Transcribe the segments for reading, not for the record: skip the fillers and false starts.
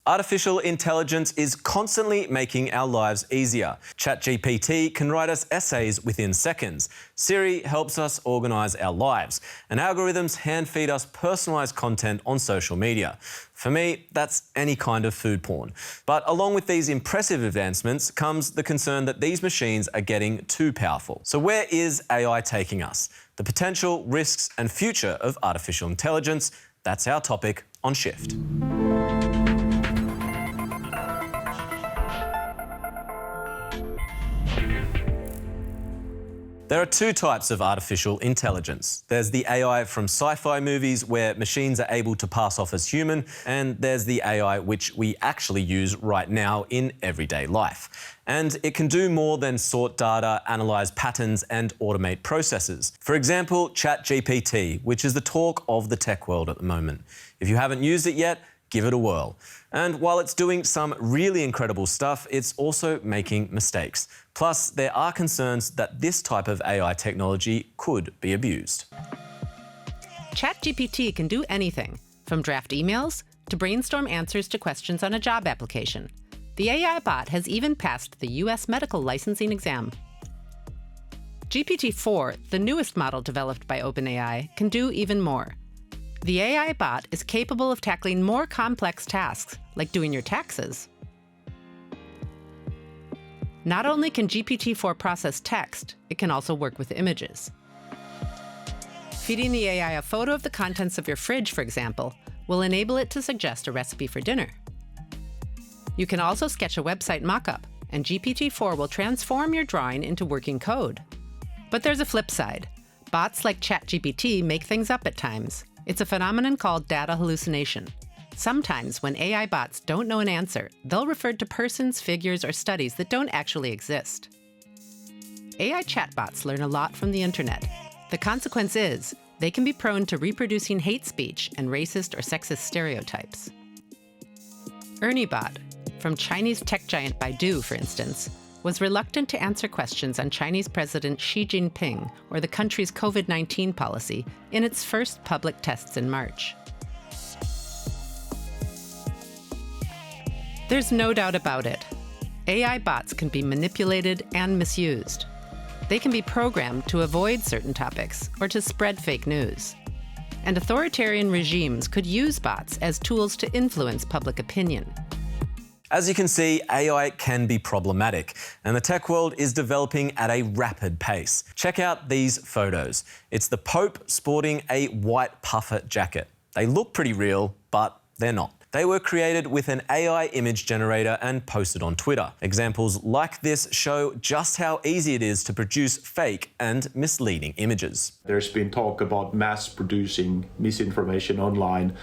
Artificial intelligence is constantly making our lives easier. ChatGPT can write us essays within seconds. Siri helps us organise our lives. And algorithms hand-feed us personalised content on social media. For me, that's any kind of food porn. But along with these impressive advancements comes the concern that these machines are getting too powerful. So where is AI taking us? The potential, risks and future of artificial intelligence, that's our topic on Shift. There are two types of artificial intelligence. There's the AI from sci-fi movies where machines are able to pass off as human, and there's the AI which we actually use right now in everyday life. And it can do more than sort data, analyse patterns and automate processes. For example, ChatGPT, which is the talk of the tech world at the moment. If you haven't used it yet, give it a whirl. And while it's doing some really incredible stuff, it's also making mistakes. Plus, there are concerns that this type of AI technology could be abused. ChatGPT can do anything, from draft emails to brainstorm answers to questions on a job application. The AI bot has even passed the US medical licensing exam. GPT-4, the newest model developed by OpenAI, can do even more. The AI bot is capable of tackling more complex tasks, like doing your taxes. Not only can GPT-4 process text, it can also work with images. Feeding the AI a photo of the contents of your fridge, for example, will enable it to suggest a recipe for dinner. You can also sketch a website mockup, and GPT-4 will transform your drawing into working code. But there's a flip side. Bots like ChatGPT make things up at times. It's a phenomenon called data hallucination. Sometimes when AI bots don't know an answer, they'll refer to persons, figures, or studies that don't actually exist. AI chatbots learn a lot from the internet. The consequence is, they can be prone to reproducing hate speech and racist or sexist stereotypes. ErnieBot, from Chinese tech giant Baidu, for instance, was reluctant to answer questions on Chinese President Xi Jinping or the country's COVID-19 policy in its first public tests in March. There's no doubt about it. AI bots can be manipulated and misused. They can be programmed to avoid certain topics or to spread fake news. And authoritarian regimes could use bots as tools to influence public opinion. As you can see, AI can be problematic, and the tech world is developing at a rapid pace. Check out these photos. It's the Pope sporting a white puffer jacket. They look pretty real, but they're not. They were created with an AI image generator and posted on Twitter. Examples like this show just how easy it is to produce fake and misleading images. There's been talk about mass producing misinformation online,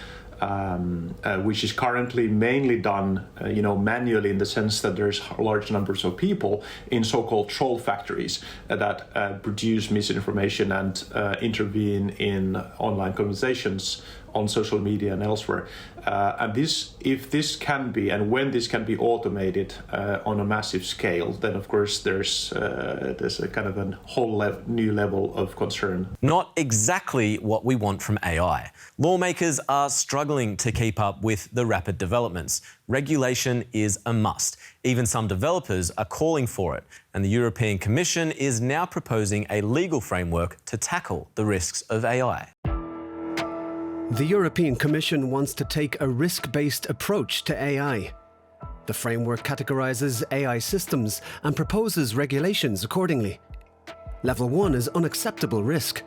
which is currently mainly done manually, in the sense that there's large numbers of people in so-called troll factories that produce misinformation and intervene in online conversations on social media and elsewhere. And if this can be, and when this can be automated on a massive scale, then of course there's a kind of a whole new level of concern. Not exactly what we want from AI. Lawmakers are struggling to keep up with the rapid developments. Regulation is a must. Even some developers are calling for it, and the European Commission is now proposing a legal framework to tackle the risks of AI. The European Commission wants to take a risk-based approach to AI. The framework categorises AI systems and proposes regulations accordingly. Level 1 is unacceptable risk.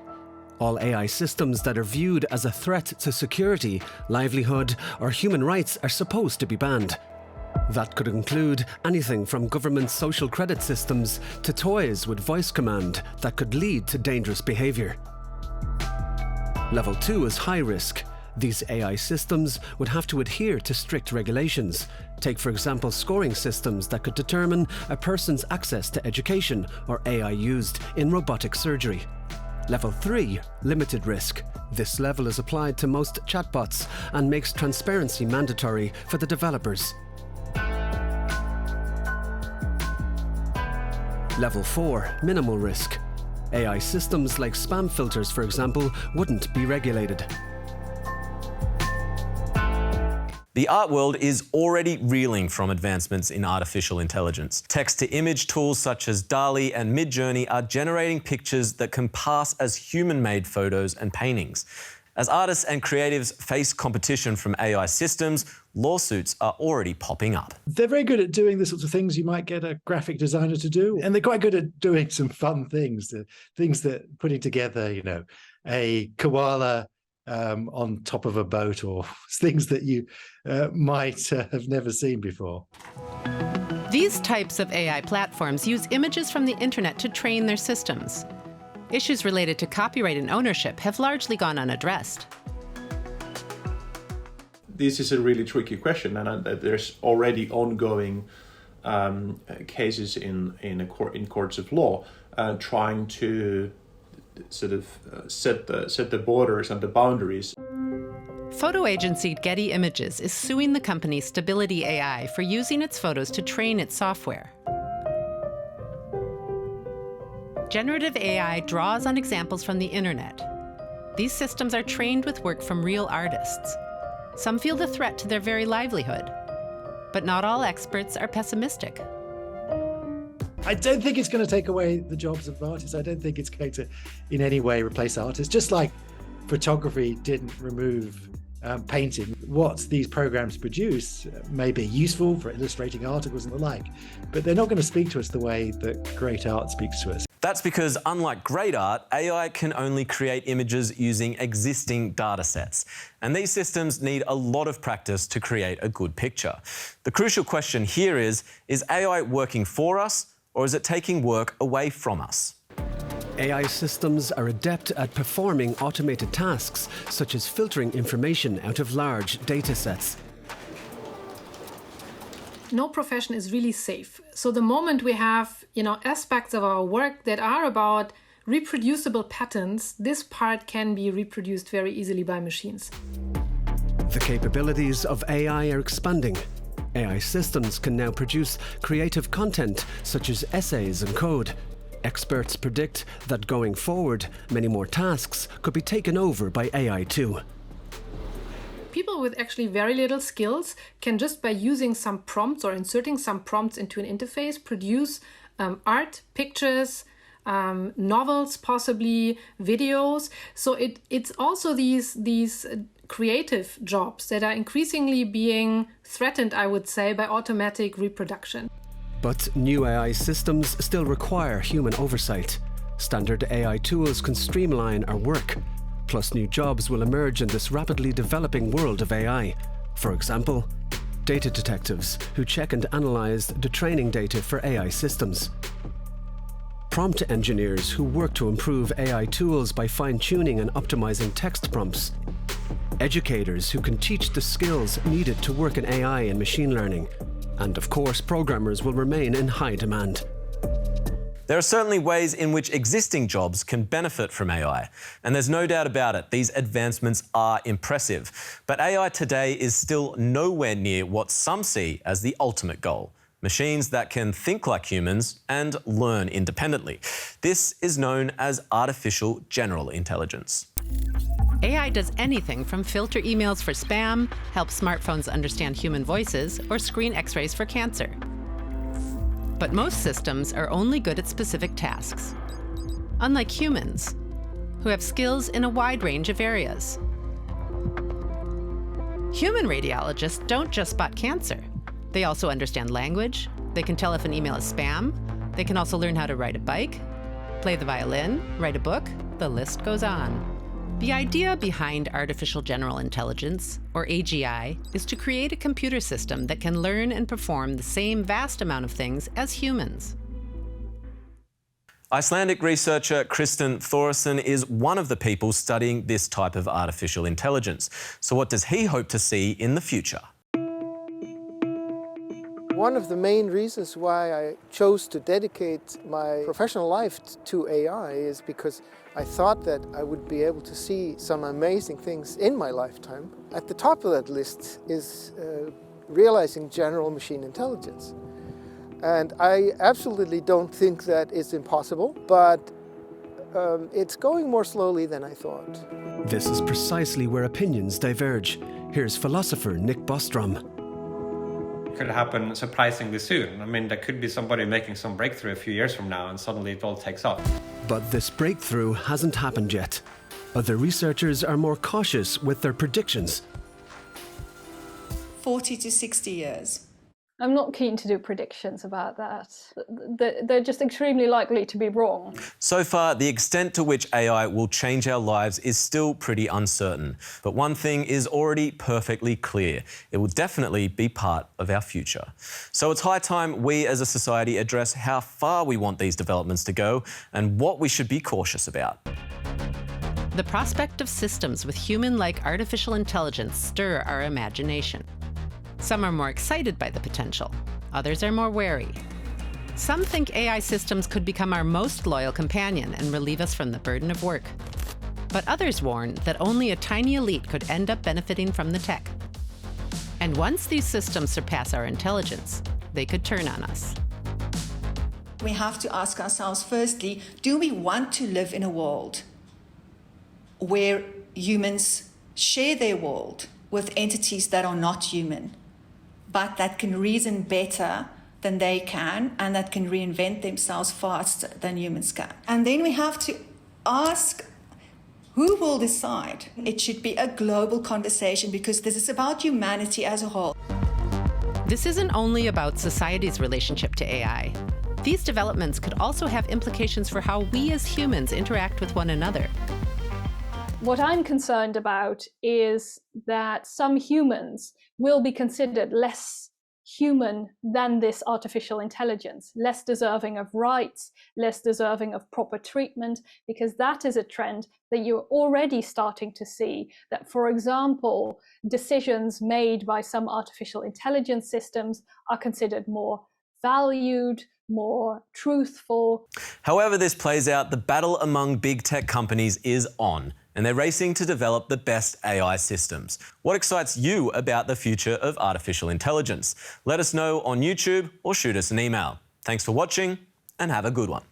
All AI systems that are viewed as a threat to security, livelihood, or human rights are supposed to be banned. That could include anything from government social credit systems to toys with voice command that could lead to dangerous behaviour. Level 2 is high risk. These AI systems would have to adhere to strict regulations. Take, for example, scoring systems that could determine a person's access to education, or AI used in robotic surgery. Level 3, limited risk. This level is applied to most chatbots and makes transparency mandatory for the developers. Level 4, minimal risk. AI systems like spam filters, for example, wouldn't be regulated. The art world is already reeling from advancements in artificial intelligence. Text-to-image tools such as DALL-E and Midjourney are generating pictures that can pass as human-made photos and paintings. As artists and creatives face competition from AI systems, lawsuits are already popping up. They're very good at doing the sorts of things you might get a graphic designer to do. And they're quite good at doing some fun things, things that putting together, a koala on top of a boat, or things that you might have never seen before. These types of AI platforms use images from the internet to train their systems. Issues related to copyright and ownership have largely gone unaddressed. This is a really tricky question, and there's already ongoing cases in courts of law trying to sort of set the borders and the boundaries. Photo agency Getty Images is suing the company Stability AI for using its photos to train its software. Generative AI draws on examples from the internet. These systems are trained with work from real artists. Some feel the threat to their very livelihood, but not all experts are pessimistic. I don't think it's going to take away the jobs of artists. I don't think it's going to in any way replace artists, just like photography didn't remove painting. What these programs produce may be useful for illustrating articles and the like, but they're not going to speak to us the way that great art speaks to us. That's because, unlike great art, AI can only create images using existing data sets. And these systems need a lot of practice to create a good picture. The crucial question here is AI working for us, or is it taking work away from us? AI systems are adept at performing automated tasks, such as filtering information out of large data sets. No profession is really safe. So the moment we have, aspects of our work that are about reproducible patterns, this part can be reproduced very easily by machines. The capabilities of AI are expanding. AI systems can now produce creative content, such as essays and code. Experts predict that going forward, many more tasks could be taken over by AI too. People with actually very little skills can, just by using some prompts or inserting some prompts into an interface, produce art, pictures, novels, possibly videos. So it's also these creative jobs that are increasingly being threatened, I would say, by automatic reproduction. But new AI systems still require human oversight. Standard AI tools can streamline our work. Plus, new jobs will emerge in this rapidly developing world of AI. For example, data detectives who check and analyze the training data for AI systems. Prompt engineers who work to improve AI tools by fine-tuning and optimizing text prompts. Educators who can teach the skills needed to work in AI and machine learning. And of course, programmers will remain in high demand. There are certainly ways in which existing jobs can benefit from AI, and there's no doubt about it, these advancements are impressive. But AI today is still nowhere near what some see as the ultimate goal: machines that can think like humans and learn independently. This is known as artificial general intelligence. AI does anything from filter emails for spam, help smartphones understand human voices, or screen X-rays for cancer. But most systems are only good at specific tasks, unlike humans, who have skills in a wide range of areas. Human radiologists don't just spot cancer. They also understand language, they can tell if an email is spam, they can also learn how to ride a bike, play the violin, write a book, the list goes on. The idea behind artificial general intelligence, or AGI, is to create a computer system that can learn and perform the same vast amount of things as humans. Icelandic researcher Kristinn Thorisson is one of the people studying this type of artificial intelligence. So what does he hope to see in the future? One of the main reasons why I chose to dedicate my professional life to AI is because I thought that I would be able to see some amazing things in my lifetime. At the top of that list is realizing general machine intelligence. And I absolutely don't think that it's impossible, but it's going more slowly than I thought. This is precisely where opinions diverge. Here's philosopher Nick Bostrom. It could happen surprisingly soon. I mean, there could be somebody making some breakthrough a few years from now and suddenly it all takes off. But this breakthrough hasn't happened yet. Other researchers are more cautious with their predictions. 40 to 60 years. I'm not keen to do predictions about that. They're just extremely likely to be wrong. So far, the extent to which AI will change our lives is still pretty uncertain. But one thing is already perfectly clear. It will definitely be part of our future. So it's high time we as a society address how far we want these developments to go and what we should be cautious about. The prospect of systems with human-like artificial intelligence stir our imagination. Some are more excited by the potential. Others are more wary. Some think AI systems could become our most loyal companion and relieve us from the burden of work. But others warn that only a tiny elite could end up benefiting from the tech. And once these systems surpass our intelligence, they could turn on us. We have to ask ourselves, firstly, do we want to live in a world where humans share their world with entities that are not human, but that can reason better than they can and that can reinvent themselves faster than humans can? And then we have to ask, who will decide? It should be a global conversation because this is about humanity as a whole. This isn't only about society's relationship to AI. These developments could also have implications for how we as humans interact with one another. What I'm concerned about is that some humans will be considered less human than this artificial intelligence, less deserving of rights, less deserving of proper treatment, because that is a trend that you're already starting to see. That, for example, decisions made by some artificial intelligence systems are considered more valued, more truthful. However this plays out, the battle among big tech companies is on, and they're racing to develop the best AI systems. What excites you about the future of artificial intelligence? Let us know on YouTube or shoot us an email. Thanks for watching and have a good one.